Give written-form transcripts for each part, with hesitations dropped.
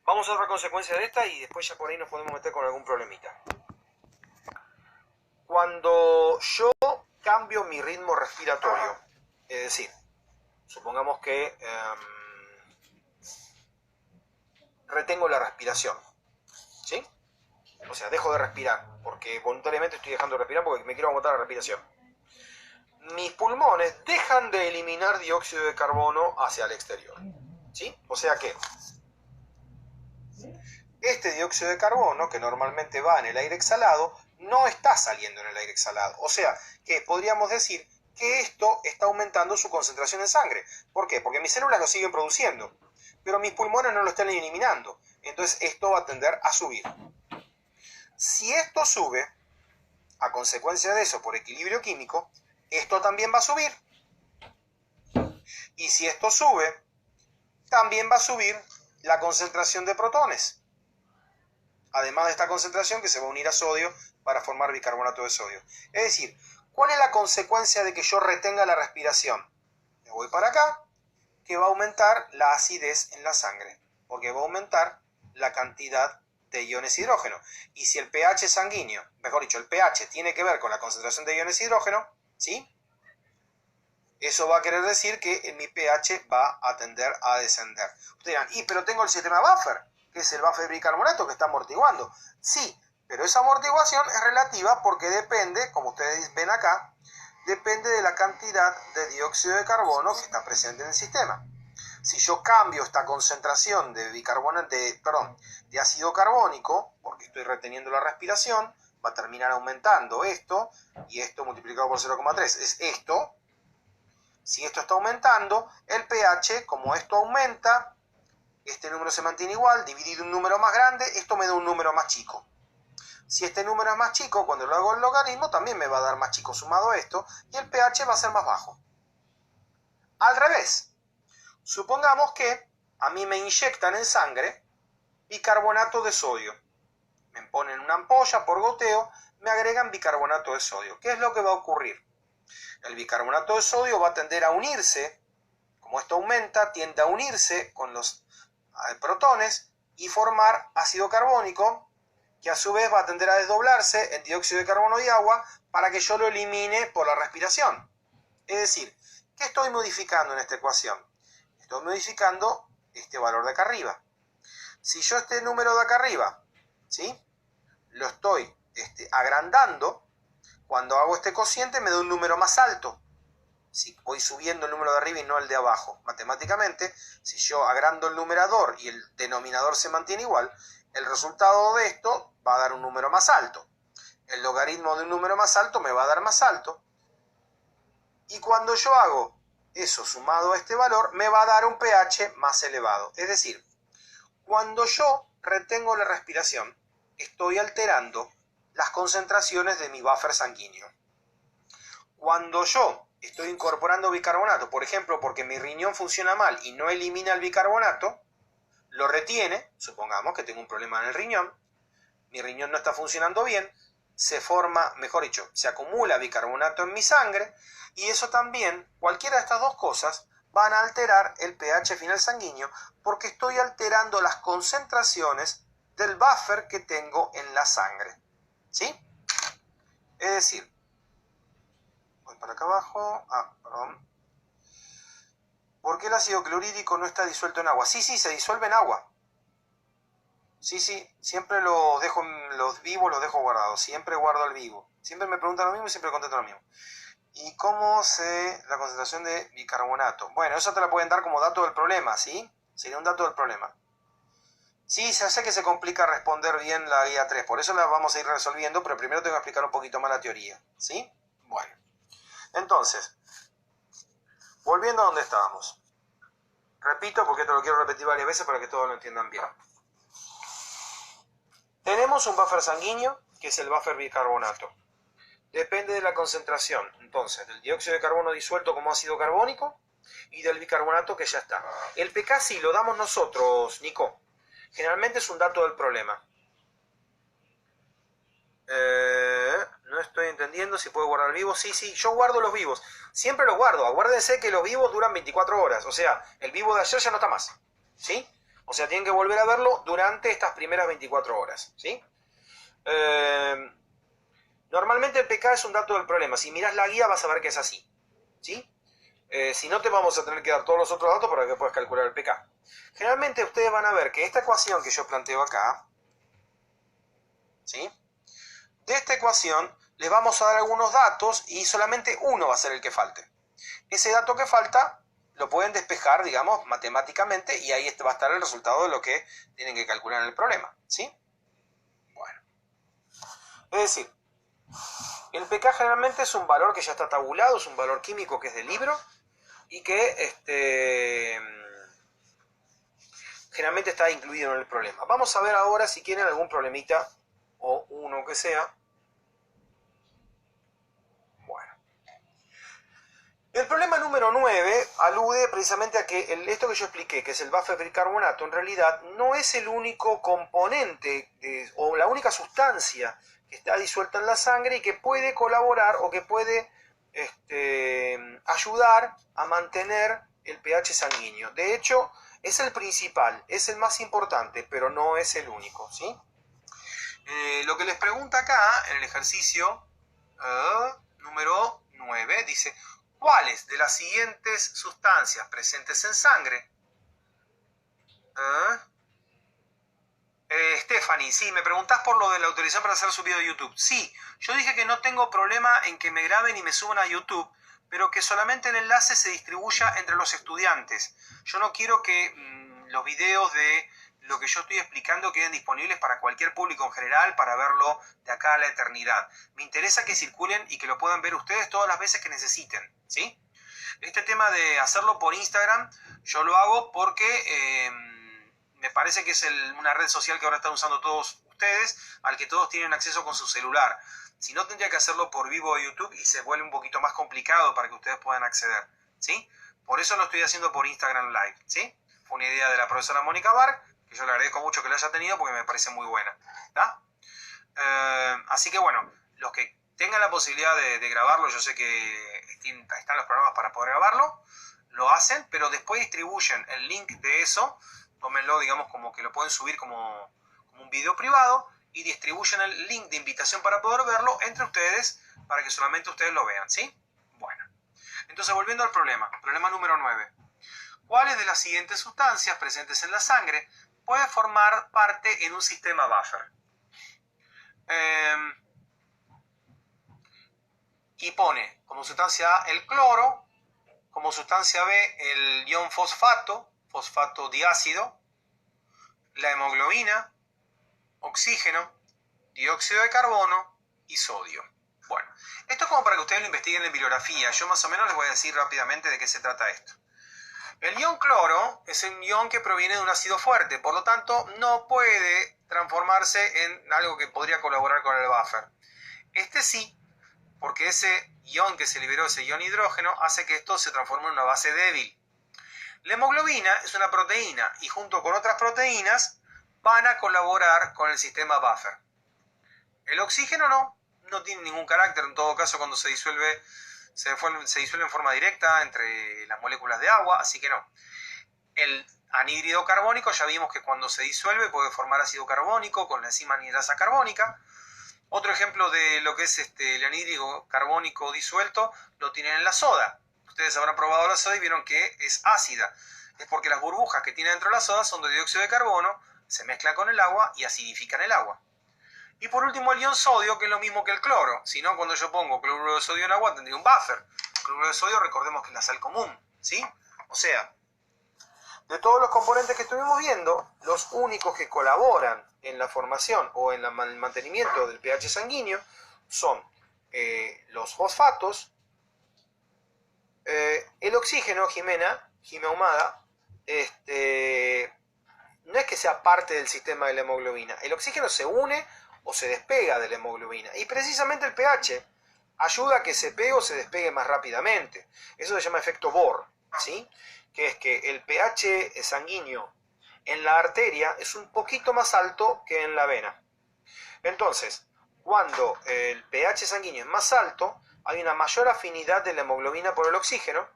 Vamos a otra consecuencia de esta y después ya por ahí nos podemos meter con algún problemita. Cuando yo cambio mi ritmo respiratorio, es decir, supongamos que retengo la respiración, ¿sí? O sea, dejo de respirar, porque voluntariamente estoy dejando de respirar porque me quiero aguantar la respiración. Mis pulmones dejan de eliminar dióxido de carbono hacia el exterior, ¿sí? O sea que este dióxido de carbono, que normalmente va en el aire exhalado, no está saliendo en el aire exhalado. O sea, que podríamos decir que esto está aumentando su concentración en sangre. ¿Por qué? Porque mis células lo siguen produciendo, pero mis pulmones no lo están eliminando. Entonces esto va a tender a subir. Si esto sube, a consecuencia de eso, por equilibrio químico, esto también va a subir. Y si esto sube, también va a subir la concentración de protones. Además de esta concentración que se va a unir a sodio para formar bicarbonato de sodio. Es decir, ¿cuál es la consecuencia de que yo retenga la respiración? Me voy para acá, que va a aumentar la acidez en la sangre, porque va a aumentar la cantidad de iones hidrógeno. Y si el pH sanguíneo, mejor dicho, el pH tiene que ver con la concentración de iones hidrógeno, ¿sí? Eso va a querer decir que mi pH va a tender a descender. Ustedes dirán, pero tengo el sistema buffer, que es el buffer de bicarbonato que está amortiguando. Sí, pero esa amortiguación es relativa porque depende, como ustedes ven acá, depende de la cantidad de dióxido de carbono que está presente en el sistema. Si yo cambio esta concentración de de ácido carbónico, porque estoy reteniendo la respiración, va a terminar aumentando esto, y esto multiplicado por 0,3 es esto. Si esto está aumentando, el pH, como esto aumenta, este número se mantiene igual, dividido un número más grande, esto me da un número más chico. Si este número es más chico, cuando lo hago el logaritmo, también me va a dar más chico sumado a esto, y el pH va a ser más bajo. Al revés, supongamos que a mí me inyectan en sangre bicarbonato de sodio. Me ponen una ampolla por goteo, me agregan bicarbonato de sodio. ¿Qué es lo que va a ocurrir? El bicarbonato de sodio va a tender a unirse, como esto aumenta, tiende a unirse con los protones y formar ácido carbónico, que a su vez va a tender a desdoblarse en dióxido de carbono y agua para que yo lo elimine por la respiración. Es decir, ¿qué estoy modificando en esta ecuación? Estoy modificando este valor de acá arriba. Si yo este número de acá arriba, ¿sí?, lo estoy agrandando, cuando hago este cociente me da un número más alto. Si voy subiendo el número de arriba y no el de abajo. Matemáticamente, si yo agrando el numerador y el denominador se mantiene igual, el resultado de esto va a dar un número más alto. El logaritmo de un número más alto me va a dar más alto. Y cuando yo hago eso sumado a este valor, me va a dar un pH más elevado. Es decir, cuando yo retengo la respiración, estoy alterando las concentraciones de mi buffer sanguíneo. Cuando yo estoy incorporando bicarbonato, por ejemplo, porque mi riñón funciona mal y no elimina el bicarbonato, lo retiene, supongamos que tengo un problema en el riñón, mi riñón no está funcionando bien, se forma, mejor dicho, se acumula bicarbonato en mi sangre, y eso también, cualquiera de estas dos cosas, van a alterar el pH final sanguíneo, porque estoy alterando las concentraciones del buffer que tengo en la sangre. ¿Sí? Es decir, voy para acá abajo. Perdón. ¿Por qué el ácido clorhídrico no está disuelto en agua? Sí, se disuelve en agua. Sí, siempre los dejo, los vivos los dejo guardados. Siempre guardo al vivo. Siempre me preguntan lo mismo y siempre contesto lo mismo. ¿Y cómo sé la concentración de bicarbonato? Bueno, eso te la pueden dar como dato del problema, ¿sí? Sería un dato del problema. Sí, ya sé que se complica responder bien la guía 3, por eso la vamos a ir resolviendo, pero primero tengo que explicar un poquito más la teoría, ¿sí? Bueno, entonces, volviendo a donde estábamos. Repito, porque esto lo quiero repetir varias veces para que todos lo entiendan bien. Tenemos un buffer sanguíneo, que es el buffer bicarbonato. Depende de la concentración, entonces, del dióxido de carbono disuelto como ácido carbónico y del bicarbonato que ya está. El pK sí lo damos nosotros, Nico. Generalmente es un dato del problema. No estoy entendiendo si puedo guardar vivos. Sí, yo guardo los vivos. Siempre los guardo. Acuérdense que los vivos duran 24 horas. O sea, el vivo de ayer ya no está más. ¿Sí? O sea, tienen que volver a verlo durante estas primeras 24 horas, ¿sí? Normalmente el pK es un dato del problema. Si miras la guía vas a ver que es así, ¿sí? Si no, te vamos a tener que dar todos los otros datos para que puedas calcular el pK. Generalmente ustedes van a ver que esta ecuación que yo planteo acá, ¿sí? De esta ecuación les vamos a dar algunos datos y solamente uno va a ser el que falte. Ese dato que falta lo pueden despejar, digamos, matemáticamente, y ahí va a estar el resultado de lo que tienen que calcular en el problema, ¿sí? Bueno. Es decir, el pK generalmente es un valor que ya está tabulado, es un valor químico que es del libro y que generalmente está incluido en el problema. Vamos a ver ahora si quieren algún problemita o uno que sea. Bueno. El problema número 9 alude precisamente a que esto que yo expliqué, que es el buffer bicarbonato, en realidad no es el único componente o la única sustancia que está disuelta en la sangre y que puede colaborar o que puede ayudar a mantener el pH sanguíneo. De hecho, es el principal, es el más importante, pero no es el único, ¿sí? Lo que les pregunta acá en el ejercicio número 9 dice: ¿cuáles de las siguientes sustancias presentes en sangre? Stephanie, sí, me preguntás por lo de la autorización para hacer subido a YouTube. Sí, yo dije que no tengo problema en que me graben y me suban a YouTube, pero que solamente el enlace se distribuya entre los estudiantes. Yo no quiero que los videos de lo que yo estoy explicando queden disponibles para cualquier público en general para verlo de acá a la eternidad. Me interesa que circulen y que lo puedan ver ustedes todas las veces que necesiten, ¿sí? Este tema de hacerlo por Instagram, yo lo hago porque me parece que es una red social que ahora están usando todos ustedes, al que todos tienen acceso con su celular. Si no, tendría que hacerlo por vivo de YouTube y se vuelve un poquito más complicado para que ustedes puedan acceder, ¿sí? Por eso lo estoy haciendo por Instagram Live, ¿sí? Fue una idea de la profesora Mónica Bar, que yo le agradezco mucho que la haya tenido porque me parece muy buena, ¿tá? Así que bueno, los que tengan la posibilidad de grabarlo, yo sé que están los programas para poder grabarlo, lo hacen, pero después distribuyen el link de eso, tómenlo, digamos, como que lo pueden subir como un video privado y distribuyen el link de invitación para poder verlo entre ustedes, para que solamente ustedes lo vean, ¿sí? Bueno, entonces volviendo al problema número 9. ¿Cuáles de las siguientes sustancias presentes en la sangre puede formar parte en un sistema buffer? Y pone como sustancia A el cloro, como sustancia B el ion fosfato diácido, la hemoglobina, oxígeno, dióxido de carbono y sodio. Bueno, esto es como para que ustedes lo investiguen en bibliografía. Yo más o menos les voy a decir rápidamente de qué se trata esto. El ion cloro es un ion que proviene de un ácido fuerte, por lo tanto no puede transformarse en algo que podría colaborar con el buffer. Este sí, porque ese ion que se liberó, ese ion hidrógeno, hace que esto se transforme en una base débil. La hemoglobina es una proteína y junto con otras proteínas van a colaborar con el sistema buffer. El oxígeno no tiene ningún carácter, en todo caso cuando se disuelve en forma directa entre las moléculas de agua, así que no. El anhídrido carbónico ya vimos que cuando se disuelve puede formar ácido carbónico con la enzima anhidrasa carbónica. Otro ejemplo de lo que es el anhídrido carbónico disuelto lo tienen en la soda. Ustedes habrán probado la soda y vieron que es ácida. Es porque las burbujas que tiene dentro de la soda son de dióxido de carbono, se mezclan con el agua y acidifican el agua. Y por último el ion sodio, que es lo mismo que el cloro. Si no, cuando yo pongo cloruro de sodio en agua tendría un buffer. El cloruro de sodio, recordemos que es la sal común, ¿sí? O sea, de todos los componentes que estuvimos viendo, los únicos que colaboran en la formación o en el mantenimiento del pH sanguíneo son los fosfatos, el oxígeno, Jimena Humada, no es que sea parte del sistema de la hemoglobina. El oxígeno se une o se despega de la hemoglobina. Y precisamente el pH ayuda a que se pegue o se despegue más rápidamente. Eso se llama efecto Bohr, ¿sí? Que es que el pH sanguíneo en la arteria es un poquito más alto que en la vena. Entonces, cuando el pH sanguíneo es más alto, hay una mayor afinidad de la hemoglobina por el oxígeno,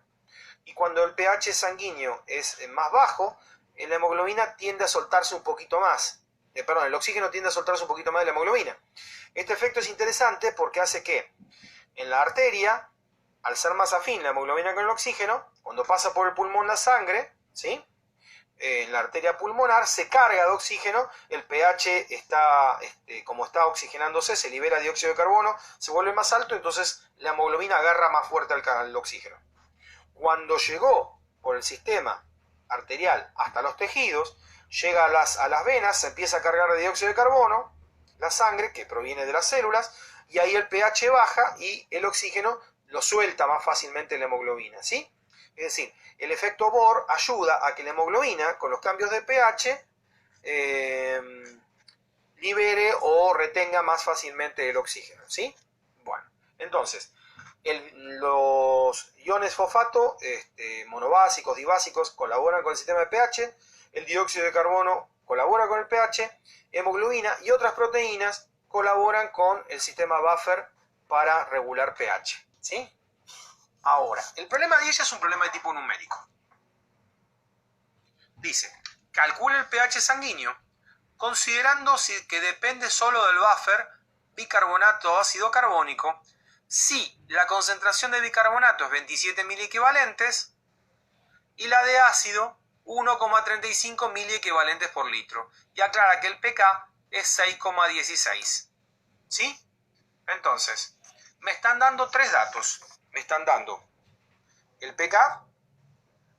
y cuando el pH sanguíneo es más bajo, la hemoglobina tiende a soltarse un poquito más. Perdón, el oxígeno tiende a soltarse un poquito más de la hemoglobina. Este efecto es interesante porque hace que en la arteria, al ser más afín la hemoglobina con el oxígeno, cuando pasa por el pulmón la sangre, ¿sí? En la arteria pulmonar se carga de oxígeno, el pH está, como está oxigenándose, se libera dióxido de carbono, se vuelve más alto, entonces la hemoglobina agarra más fuerte al oxígeno. Cuando llegó por el sistema arterial hasta los tejidos, llega a las venas, se empieza a cargar de dióxido de carbono, la sangre que proviene de las células, y ahí el pH baja y el oxígeno lo suelta más fácilmente la hemoglobina, ¿sí? Es decir, el efecto Bohr ayuda a que la hemoglobina, con los cambios de pH, libere o retenga más fácilmente el oxígeno, ¿sí? Bueno, entonces, los iones fosfato, monobásicos, dibásicos, colaboran con el sistema de pH, el dióxido de carbono colabora con el pH, hemoglobina y otras proteínas colaboran con el sistema buffer para regular pH, ¿sí? Ahora, el problema de ella es un problema de tipo numérico. Dice, calcula el pH sanguíneo considerando que depende solo del buffer bicarbonato o ácido carbónico si la concentración de bicarbonato es 27 miliequivalentes y la de ácido 1,35 miliequivalentes por litro. Y aclara que el pK es 6,16. ¿Sí? Entonces, me están dando tres datos. Me están dando el pK,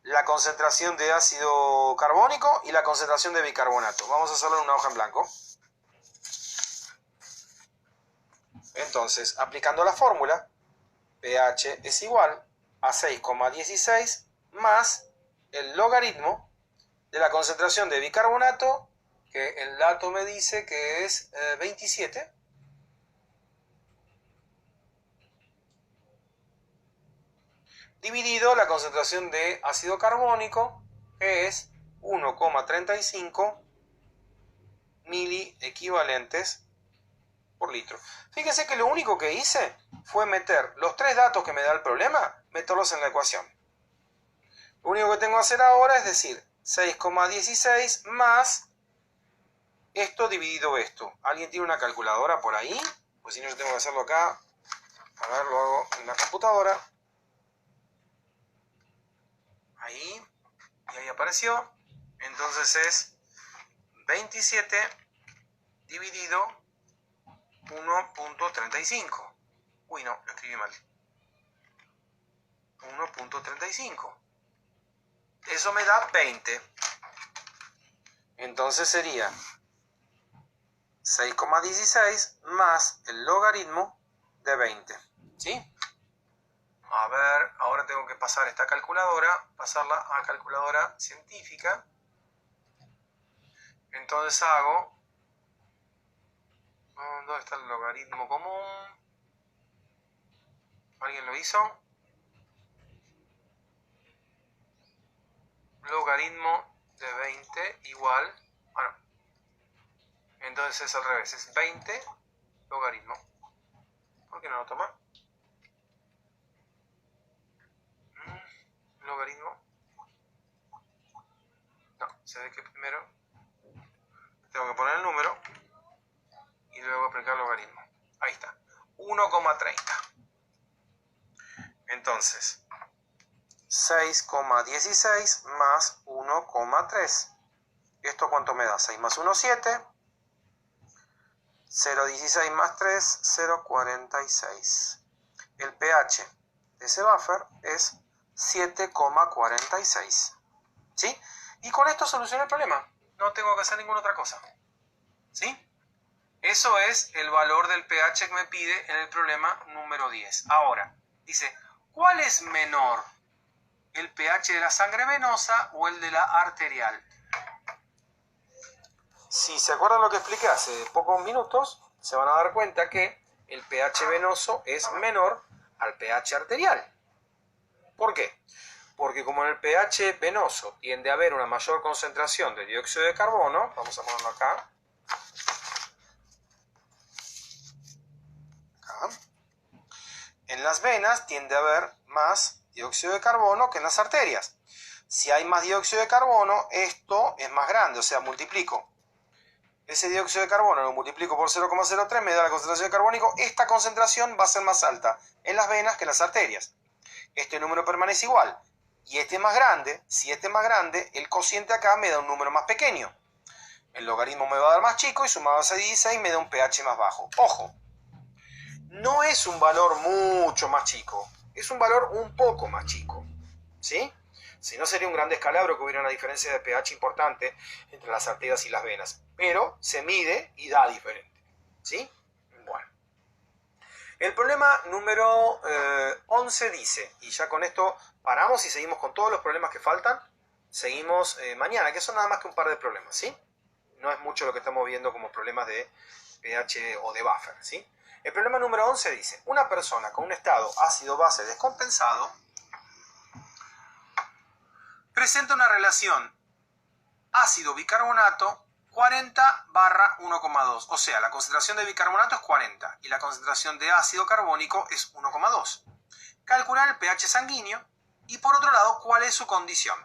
la concentración de ácido carbónico y la concentración de bicarbonato. Vamos a hacerlo en una hoja en blanco. Entonces, aplicando la fórmula, pH es igual a 6,16 más el logaritmo de la concentración de bicarbonato, que el dato me dice que es 27, dividido la concentración de ácido carbónico, que es 1,35 miliequivalentes por litro. Fíjense que lo único que hice fue meter los tres datos que me da el problema, meterlos en la ecuación. Lo único que tengo que hacer ahora es decir 6,16 más esto dividido esto. ¿Alguien tiene una calculadora por ahí? Pues si no, yo tengo que hacerlo acá. A ver, lo hago en la computadora. Ahí. Y ahí apareció. Entonces es 27 dividido 1.35. Uy, no, lo escribí mal. 1.35. Eso me da 20. Entonces sería 6,16 más el logaritmo de 20. ¿Sí? A ver, ahora tengo que pasar esta calculadora, pasarla a calculadora científica. Entonces hago... ¿Dónde está el logaritmo común? ¿Alguien lo hizo? Logaritmo de 20 igual... Bueno, entonces es al revés, es 20 logaritmo. ¿Por qué no lo toma? Logaritmo. No, se ve que primero tengo que poner el número y luego aplicar el logaritmo. Ahí está, 1,30. Entonces, 6,16 más 1,3. ¿Esto cuánto me da? 6 más 1, 7. 0,16 más 3, 0,46. El pH de ese buffer es 7,46. ¿Sí? Y con esto solucioné el problema. No tengo que hacer ninguna otra cosa. ¿Sí? Eso es el valor del pH que me pide en el problema número 10. Ahora, dice, ¿cuál es menor? ¿El pH de la sangre venosa o el de la arterial? Si se acuerdan lo que expliqué hace pocos minutos, se van a dar cuenta que el pH venoso es menor al pH arterial. ¿Por qué? Porque como en el pH venoso tiende a haber una mayor concentración de dióxido de carbono, vamos a ponerlo acá. En las venas tiende a haber más dióxido de carbono que en las arterias. Si hay más dióxido de carbono, esto es más grande, o sea, multiplico ese dióxido de carbono, lo multiplico por 0,03, me da la concentración de carbónico. Esta concentración va a ser más alta en las venas que en las arterias. Este número permanece igual. Y este es más grande. Si este es más grande, el cociente acá me da un número más pequeño. El logaritmo me va a dar más chico y sumado a ese 16 me da un pH más bajo. Ojo, no es un valor mucho más chico, es un valor un poco más chico, ¿sí? Si no, sería un gran descalabro que hubiera una diferencia de pH importante entre las arterias y las venas, pero se mide y da diferente, ¿sí? Bueno, el problema número 11 dice, y ya con esto paramos y seguimos con todos los problemas que faltan, seguimos mañana, que son nada más que un par de problemas, ¿sí? No es mucho lo que estamos viendo como problemas de pH o de buffer, ¿sí? El problema número 11 dice, una persona con un estado ácido-base descompensado presenta una relación ácido-bicarbonato 40/1,2. O sea, la concentración de bicarbonato es 40 y la concentración de ácido carbónico es 1,2. Calcular el pH sanguíneo y, por otro lado, cuál es su condición.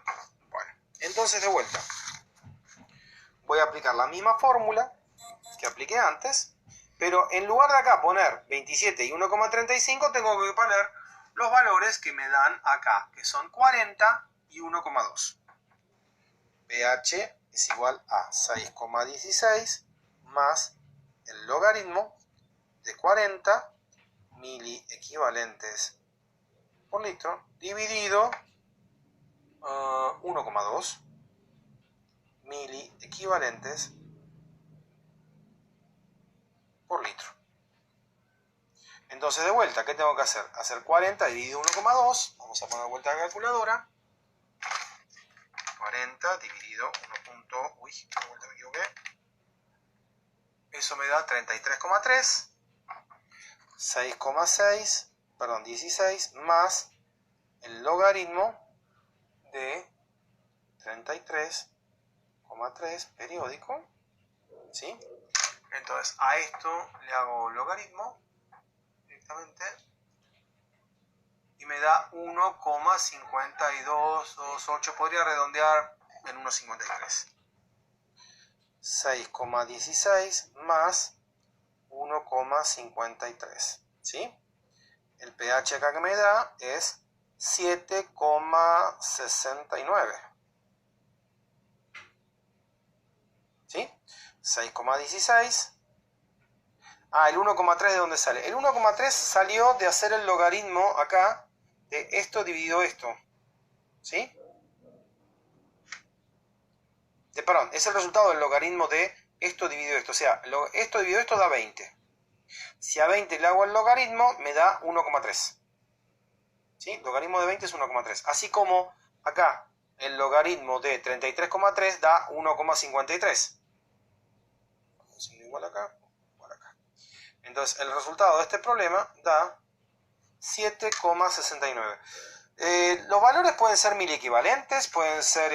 Bueno, entonces de vuelta. Voy a aplicar la misma fórmula que apliqué antes, pero en lugar de acá poner 27 y 1,35, tengo que poner los valores que me dan acá, que son 40 y 1,2. pH es igual a 6,16 más el logaritmo de 40 miliequivalentes por litro dividido 1,2 miliequivalentes por litro. Entonces, de vuelta, ¿qué tengo que hacer? Hacer 40 dividido 1,2. Vamos a poner de vuelta la calculadora. 40 dividido 1. Uy, de vuelta me equivoqué. Eso me da 33,3. 6,6, perdón, 16 más el logaritmo de 33,3 periódico, ¿sí? Entonces a esto le hago logaritmo directamente y me da 1,5228, podría redondear en 1,53. 6,16 más 1,53, ¿sí? El pH acá que me da es 7,69, ¿sí? 6,16. El 1,3 ¿de dónde sale? El 1,3 salió de hacer el logaritmo acá de esto dividido esto, ¿sí? Perdón, es el resultado del logaritmo de esto dividido esto, o sea, esto dividido esto da 20. Si a 20 le hago el logaritmo, me da 1,3. ¿Sí? Logaritmo de 20 es 1,3. Así como acá, el logaritmo de 33,3 da 1,53. Vamos a ir igual acá, igual acá. Entonces, el resultado de este problema da 7,69. Los valores pueden ser miliequivalentes, pueden ser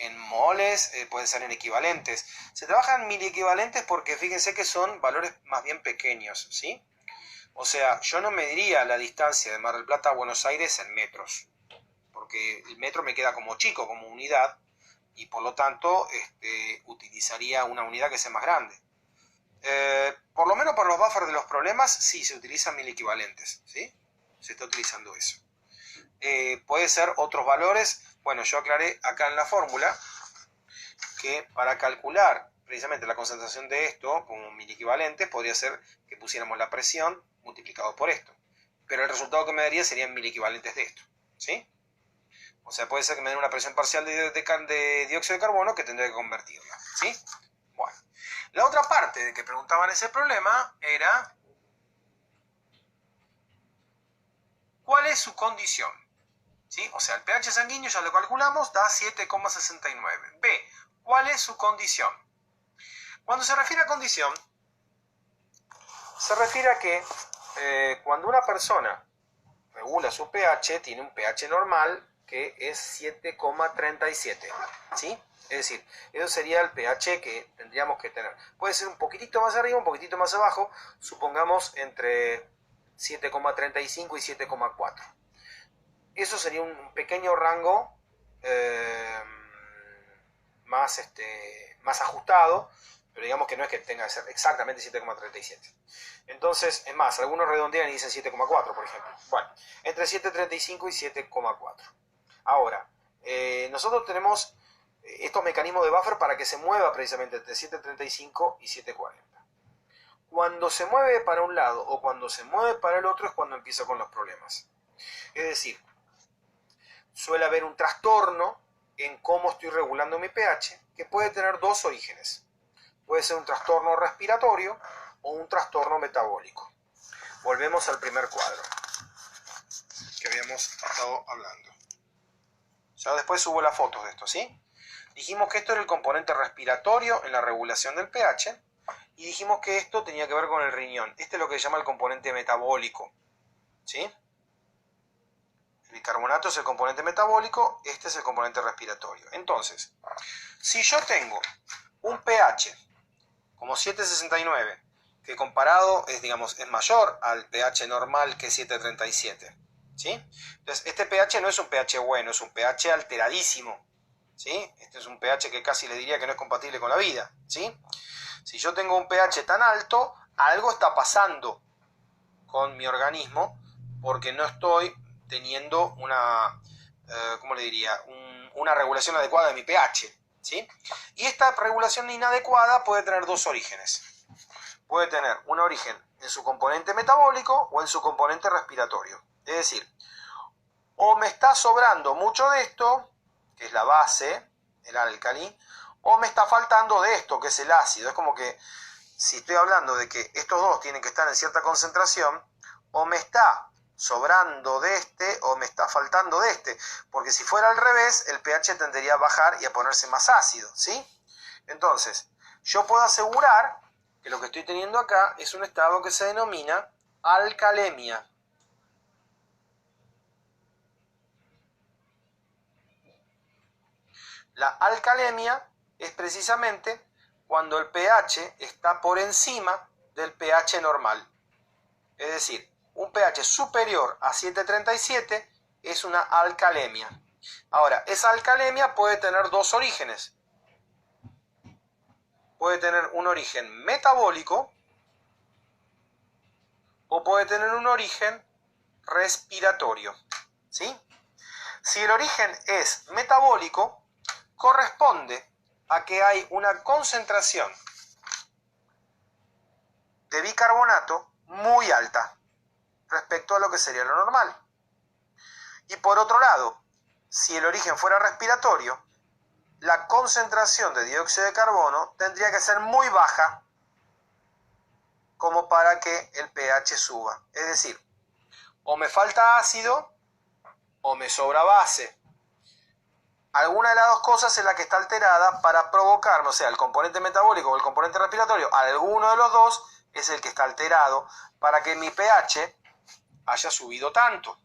en moles, pueden ser en equivalentes. Se trabajan miliequivalentes porque fíjense que son valores más bien pequeños, ¿sí? O sea, yo no mediría la distancia de Mar del Plata a Buenos Aires en metros, porque el metro me queda como chico, como unidad, y por lo tanto utilizaría una unidad que sea más grande. Por lo menos para los buffers de los problemas, sí, se utilizan miliequivalentes, ¿sí? Se está utilizando eso. Puede ser otros valores. Bueno, yo aclaré acá en la fórmula que para calcular precisamente la concentración de esto como miliequivalente podría ser que pusiéramos la presión multiplicado por esto, pero el resultado que me daría serían miliequivalentes de esto, ¿sí? O sea, puede ser que me den una presión parcial de dióxido de carbono que tendría que convertirla, ¿sí? Bueno, la otra parte de que preguntaban ese problema era ¿cuál es su condición? ¿Sí? O sea, el pH sanguíneo ya lo calculamos, da 7,69. B, ¿cuál es su condición? Cuando se refiere a condición, se refiere a que cuando una persona regula su pH, tiene un pH normal que es 7,37, ¿sí? Es decir, eso sería el pH que tendríamos que tener. Puede ser un poquitito más arriba, un poquitito más abajo, supongamos entre 7,35 y 7,4. eso sería un pequeño rango más ajustado, pero digamos que no es que tenga que ser exactamente 7,37. Entonces, es más, algunos redondean y dicen 7,4, por ejemplo. Bueno, entre 7,35 y 7,4. Ahora, nosotros tenemos estos mecanismos de buffer para que se mueva precisamente entre 7,35 y 7,40. Cuando se mueve para un lado o cuando se mueve para el otro es cuando empieza con los problemas. Es decir, suele haber un trastorno en cómo estoy regulando mi pH, que puede tener dos orígenes. Puede ser un trastorno respiratorio o un trastorno metabólico. Volvemos al primer cuadro que habíamos estado hablando. Ya después subo las fotos de esto, ¿sí? Dijimos que esto era el componente respiratorio en la regulación del pH y dijimos que esto tenía que ver con el riñón. Este es lo que se llama el componente metabólico, ¿sí? El bicarbonato es el componente metabólico, este es el componente respiratorio. Entonces, si yo tengo un pH como 7,69, que comparado es, digamos, es mayor al pH normal que es 7,37, ¿sí? Entonces, este pH no es un pH bueno, es un pH alteradísimo, ¿sí? Este es un pH que casi le diría que no es compatible con la vida, ¿sí? Si yo tengo un pH tan alto, algo está pasando con mi organismo porque no estoy teniendo una, ¿cómo le diría? Una regulación adecuada de mi pH, ¿sí? Y esta regulación inadecuada puede tener dos orígenes. Puede tener un origen en su componente metabólico o en su componente respiratorio. Es decir, o me está sobrando mucho de esto, que es la base, el álcali, o me está faltando de esto, que es el ácido. Es como que si estoy hablando de que estos dos tienen que estar en cierta concentración, o me está sobrando de este o me está faltando de este, porque si fuera al revés, el pH tendería a bajar y a ponerse más ácido, ¿sí? Entonces, yo puedo asegurar que lo que estoy teniendo acá es un estado que se denomina alcalemia. La alcalemia es precisamente cuando el pH está por encima del pH normal. Es decir, un pH superior a 7,37 es una alcalemia. Ahora, esa alcalemia puede tener dos orígenes. Puede tener un origen metabólico o puede tener un origen respiratorio, ¿sí? Si el origen es metabólico, corresponde a que hay una concentración de bicarbonato muy alta respecto a lo que sería lo normal. Y por otro lado, si el origen fuera respiratorio, la concentración de dióxido de carbono tendría que ser muy baja como para que el pH suba. Es decir, o me falta ácido o me sobra base. Alguna de las dos cosas es la que está alterada para provocarme, o sea, el componente metabólico o el componente respiratorio, alguno de los dos es el que está alterado para que mi pH haya subido tanto.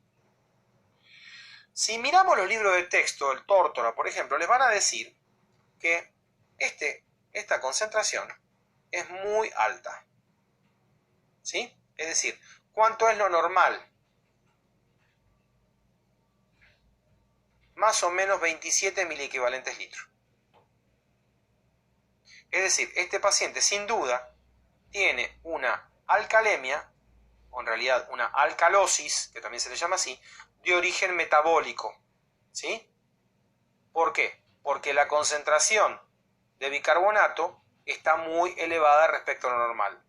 Si miramos los libros de texto, el Tórtora, por ejemplo, les van a decir que esta concentración es muy alta, ¿sí? Es decir, ¿cuánto es lo normal? Más o menos 27 miliequivalentes litros. Es decir, este paciente sin duda tiene una alcalemia, o en realidad una alcalosis, que también se le llama así, de origen metabólico, ¿sí? ¿Por qué? Porque la concentración de bicarbonato está muy elevada respecto a lo normal.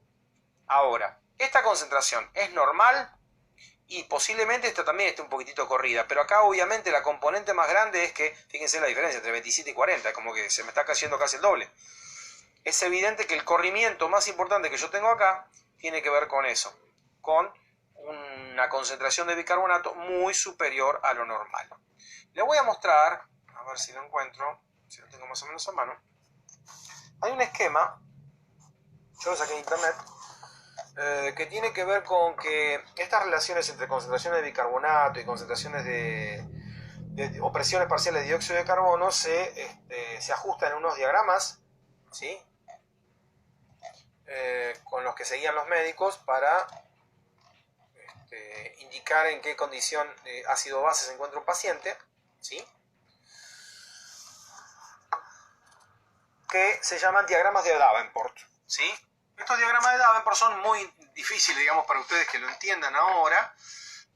Ahora, ¿esta concentración es normal? Y posiblemente esto también esté un poquitito corrida, pero acá obviamente la componente más grande es que, fíjense la diferencia entre 27 y 40, como que se me está cayendo casi el doble. Es evidente que el corrimiento más importante que yo tengo acá tiene que ver con eso, con una concentración de bicarbonato muy superior a lo normal. Le voy a mostrar, a ver si lo encuentro, si lo tengo más o menos a mano. Hay un esquema, yo lo saqué de internet, que tiene que ver con que estas relaciones entre concentraciones de bicarbonato y concentraciones o presiones parciales de dióxido de carbono se ajustan en unos diagramas, ¿sí? Con los que seguían los médicos para indicar en qué condición ácido-base se encuentra un paciente, ¿sí? Que se llaman diagramas de Davenport, ¿sí? Estos diagramas de Davenport son muy difíciles, digamos, para ustedes que lo entiendan ahora,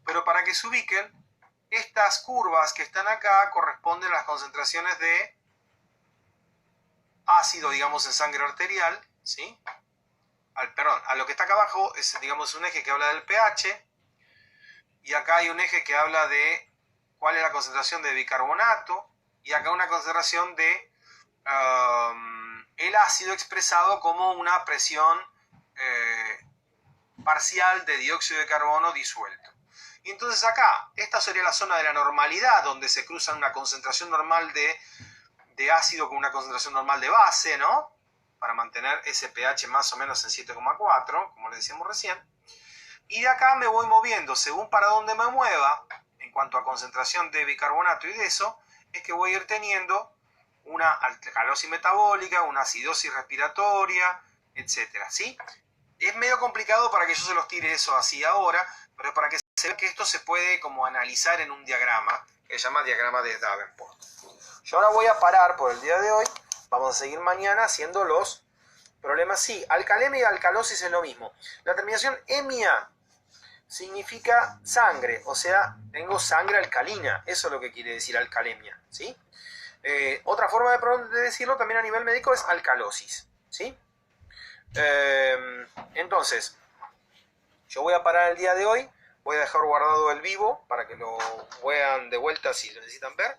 pero para que se ubiquen, estas curvas que están acá corresponden a las concentraciones de ácido, digamos, en sangre arterial, ¿sí? Perdón, a lo que está acá abajo es, digamos, un eje que habla del pH, y acá hay un eje que habla de cuál es la concentración de bicarbonato, y acá una concentración de el ácido expresado como una presión parcial de dióxido de carbono disuelto. Y entonces acá, esta sería la zona de la normalidad, donde se cruzan una concentración normal de ácido con una concentración normal de base, ¿no? Para mantener ese pH más o menos en 7,4, como le decíamos recién. Y de acá me voy moviendo, según para dónde me mueva, en cuanto a concentración de bicarbonato y de eso, es que voy a ir teniendo una alcalosis metabólica, una acidosis respiratoria, etcétera, ¿sí? Es medio complicado para que yo se los tire eso así ahora, pero es para que se vea que esto se puede como analizar en un diagrama, que se llama diagrama de Davenport. Yo ahora voy a parar por el día de hoy, vamos a seguir mañana haciendo los problemas. Sí, alcalemia y alcalosis es lo mismo. La terminación emia significa sangre, o sea, tengo sangre alcalina, eso es lo que quiere decir alcalemia, ¿sí? Otra forma de decirlo también a nivel médico es alcalosis, ¿sí? Entonces, yo voy a parar el día de hoy, voy a dejar guardado el vivo para que lo vean de vuelta si lo necesitan ver,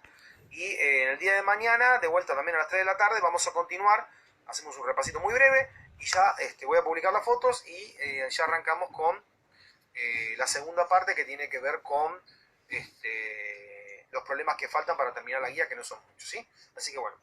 y en el día de mañana, de vuelta también a las 3 de la tarde, vamos a continuar, hacemos un repasito muy breve, y ya voy a publicar las fotos, y ya arrancamos con la segunda parte, que tiene que ver con los problemas que faltan para terminar la guía, que no son muchos, ¿sí? Así que bueno,